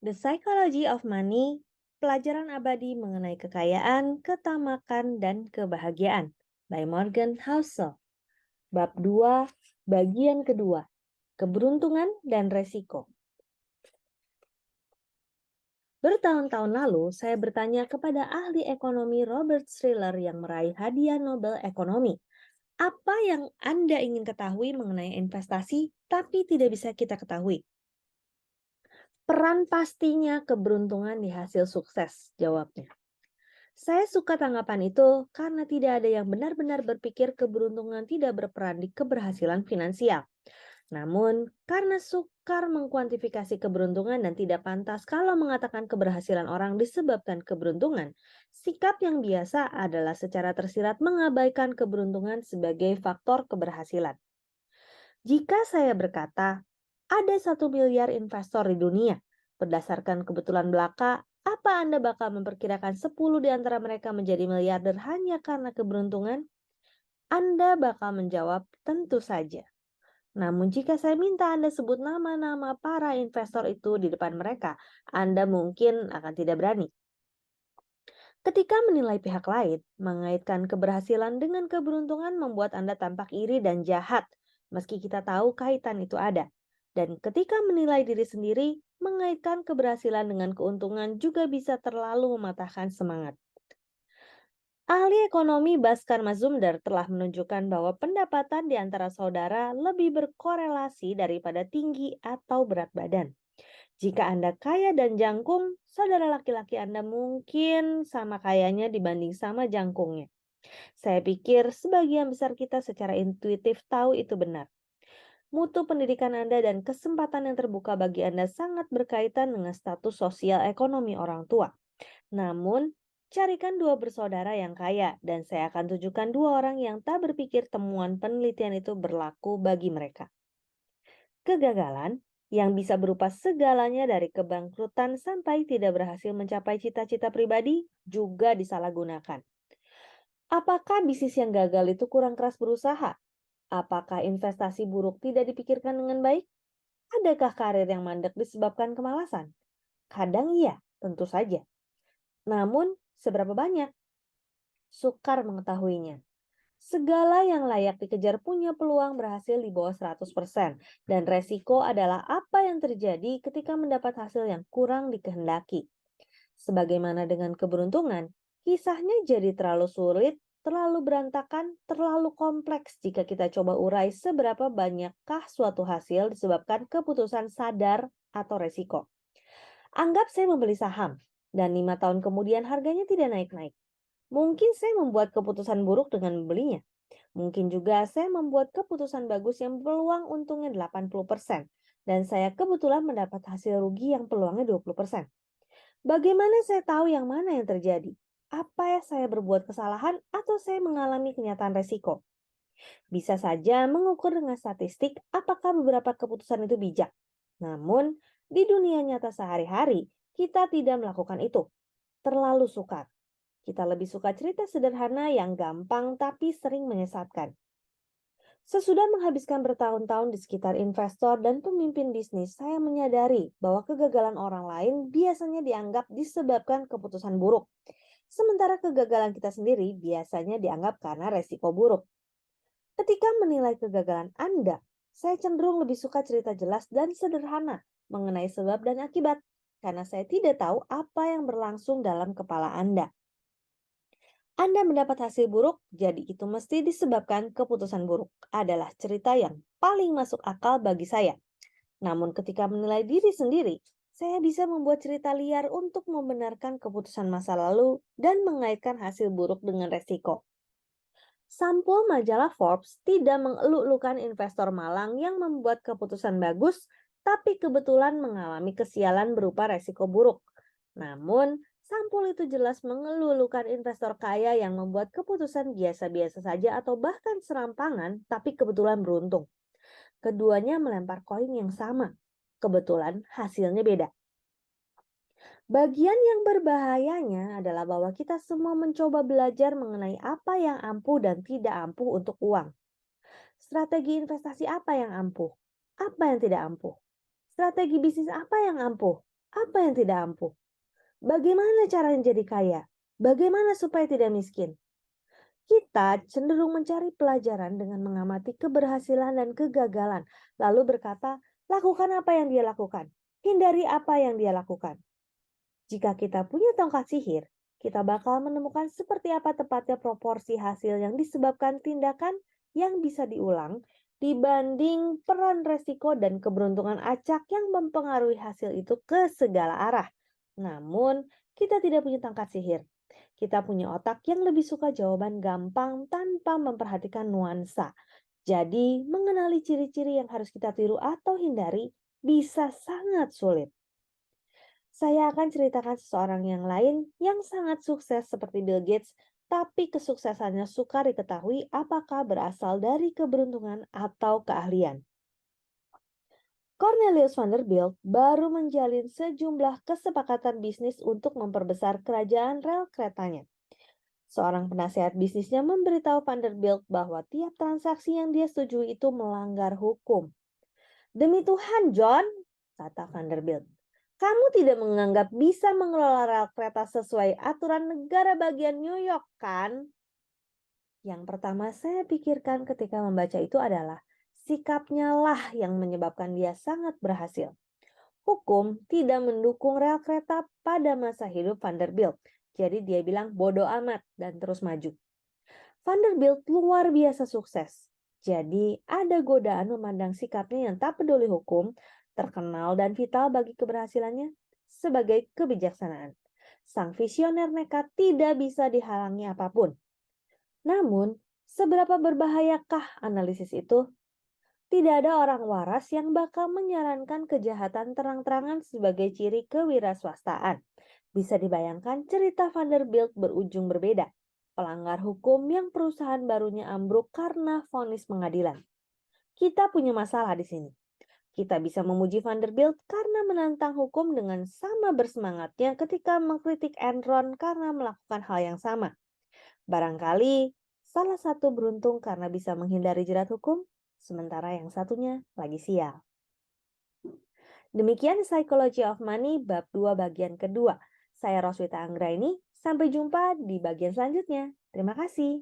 The Psychology of Money, pelajaran abadi mengenai kekayaan, ketamakan, dan kebahagiaan by Morgan Housel. Bab 2, bagian kedua, keberuntungan dan resiko. Bertahun-tahun lalu, saya bertanya kepada ahli ekonomi Robert Shiller yang meraih hadiah Nobel Ekonomi. Apa yang Anda ingin ketahui mengenai investasi, tapi tidak bisa kita ketahui? Peran pastinya keberuntungan di hasil sukses, jawabnya. Saya suka tanggapan itu karena tidak ada yang benar-benar berpikir keberuntungan tidak berperan di keberhasilan finansial. Namun, karena sukar mengkuantifikasi keberuntungan dan tidak pantas kalau mengatakan keberhasilan orang disebabkan keberuntungan, sikap yang biasa adalah secara tersirat mengabaikan keberuntungan sebagai faktor keberhasilan. Jika saya berkata, ada 1 miliar investor di dunia, berdasarkan kebetulan belaka, apa Anda bakal memperkirakan 10 di antara mereka menjadi miliarder hanya karena keberuntungan? Anda bakal menjawab, tentu saja. Namun jika saya minta Anda sebut nama-nama para investor itu di depan mereka, Anda mungkin akan tidak berani. Ketika menilai pihak lain, mengaitkan keberhasilan dengan keberuntungan membuat Anda tampak iri dan jahat, meski kita tahu kaitan itu ada. Dan ketika menilai diri sendiri, mengaitkan keberhasilan dengan keuntungan juga bisa terlalu mematahkan semangat. Ahli ekonomi Bhaskar Mazumdar telah menunjukkan bahwa pendapatan di antara saudara lebih berkorelasi daripada tinggi atau berat badan. Jika Anda kaya dan jangkung, saudara laki-laki Anda mungkin sama kayanya dibanding sama jangkungnya. Saya pikir sebagian besar kita secara intuitif tahu itu benar. Mutu pendidikan Anda dan kesempatan yang terbuka bagi Anda sangat berkaitan dengan status sosial ekonomi orang tua. Namun, carikan 2 bersaudara yang kaya dan saya akan tunjukkan 2 orang yang tak berpikir temuan penelitian itu berlaku bagi mereka. Kegagalan yang bisa berupa segalanya dari kebangkrutan sampai tidak berhasil mencapai cita-cita pribadi juga disalahgunakan. Apakah bisnis yang gagal itu kurang keras berusaha? Apakah investasi buruk tidak dipikirkan dengan baik? Adakah karir yang mandek disebabkan kemalasan? Kadang iya, tentu saja. Namun, seberapa banyak? Sukar mengetahuinya. Segala yang layak dikejar punya peluang berhasil di bawah 100%, dan resiko adalah apa yang terjadi ketika mendapat hasil yang kurang dikehendaki. Sebagaimana dengan keberuntungan, kisahnya jadi terlalu sulit, terlalu berantakan, terlalu kompleks jika kita coba urai seberapa banyakkah suatu hasil disebabkan keputusan sadar atau resiko. Anggap saya membeli saham, dan 5 tahun kemudian harganya tidak naik-naik. Mungkin saya membuat keputusan buruk dengan membelinya. Mungkin juga saya membuat keputusan bagus yang peluang untungnya 80%. Dan saya kebetulan mendapat hasil rugi yang peluangnya 20%. Bagaimana saya tahu yang mana yang terjadi? Apa yang saya berbuat kesalahan atau saya mengalami kenyataan resiko? Bisa saja mengukur dengan statistik apakah beberapa keputusan itu bijak. Namun, di dunia nyata sehari-hari, kita tidak melakukan itu. Terlalu sukar. Kita lebih suka cerita sederhana yang gampang tapi sering menyesatkan. Sesudah menghabiskan bertahun-tahun di sekitar investor dan pemimpin bisnis, saya menyadari bahwa kegagalan orang lain biasanya dianggap disebabkan keputusan buruk. Sementara kegagalan kita sendiri biasanya dianggap karena resiko buruk. Ketika menilai kegagalan Anda, saya cenderung lebih suka cerita jelas dan sederhana mengenai sebab dan akibat, karena saya tidak tahu apa yang berlangsung dalam kepala Anda. Anda mendapat hasil buruk, jadi itu mesti disebabkan keputusan buruk. Adalah cerita yang paling masuk akal bagi saya. Namun ketika menilai diri sendiri, saya bisa membuat cerita liar untuk membenarkan keputusan masa lalu dan mengaitkan hasil buruk dengan resiko. Sampul majalah Forbes tidak mengeluk-elukan investor malang yang membuat keputusan bagus, tapi kebetulan mengalami kesialan berupa resiko buruk. Namun, sampul itu jelas mengelulukan investor kaya yang membuat keputusan biasa-biasa saja atau bahkan serampangan, tapi kebetulan beruntung. Keduanya melempar koin yang sama. Kebetulan hasilnya beda. Bagian yang berbahayanya adalah bahwa kita semua mencoba belajar mengenai apa yang ampuh dan tidak ampuh untuk uang. Strategi investasi apa yang ampuh? Apa yang tidak ampuh? Strategi bisnis apa yang ampuh? Apa yang tidak ampuh? Bagaimana caranya jadi kaya? Bagaimana supaya tidak miskin? Kita cenderung mencari pelajaran dengan mengamati keberhasilan dan kegagalan, lalu berkata, lakukan apa yang dia lakukan, hindari apa yang dia lakukan. Jika kita punya tongkat sihir, kita bakal menemukan seperti apa tepatnya proporsi hasil yang disebabkan tindakan yang bisa diulang dibanding peran resiko dan keberuntungan acak yang mempengaruhi hasil itu ke segala arah. Namun, kita tidak punya tongkat sihir. Kita punya otak yang lebih suka jawaban gampang tanpa memperhatikan nuansa. Jadi, mengenali ciri-ciri yang harus kita tiru atau hindari bisa sangat sulit. Saya akan ceritakan seseorang yang lain yang sangat sukses seperti Bill Gates, tapi kesuksesannya sukar diketahui apakah berasal dari keberuntungan atau keahlian. Cornelius Vanderbilt baru menjalin sejumlah kesepakatan bisnis untuk memperbesar kerajaan rel keretanya. Seorang penasehat bisnisnya memberitahu Vanderbilt bahwa tiap transaksi yang dia setujui itu melanggar hukum. Demi Tuhan, John, kata Vanderbilt, kamu tidak menganggap bisa mengelola rel kereta sesuai aturan negara bagian New York, kan? Yang pertama saya pikirkan ketika membaca itu adalah sikapnya lah yang menyebabkan dia sangat berhasil. Hukum tidak mendukung rel kereta pada masa hidup Vanderbilt. Jadi dia bilang bodoh amat dan terus maju. Vanderbilt luar biasa sukses. Jadi ada godaan memandang sikapnya yang tak peduli hukum, terkenal dan vital bagi keberhasilannya sebagai kebijaksanaan. Sang visioner nekat tidak bisa dihalangi apapun. Namun, seberapa berbahayakah analisis itu? Tidak ada orang waras yang bakal menyarankan kejahatan terang-terangan sebagai ciri kewirausahaan. Bisa dibayangkan cerita Vanderbilt berujung berbeda. Pelanggar hukum yang perusahaan barunya ambruk karena vonis pengadilan. Kita punya masalah di sini. Kita bisa memuji Vanderbilt karena menantang hukum dengan sama bersemangatnya ketika mengkritik Enron karena melakukan hal yang sama. Barangkali salah satu beruntung karena bisa menghindari jerat hukum, sementara yang satunya lagi sial. Demikian Psychology of Money bab 2 bagian kedua. Saya Roswita Anggraini, sampai jumpa di bagian selanjutnya. Terima kasih.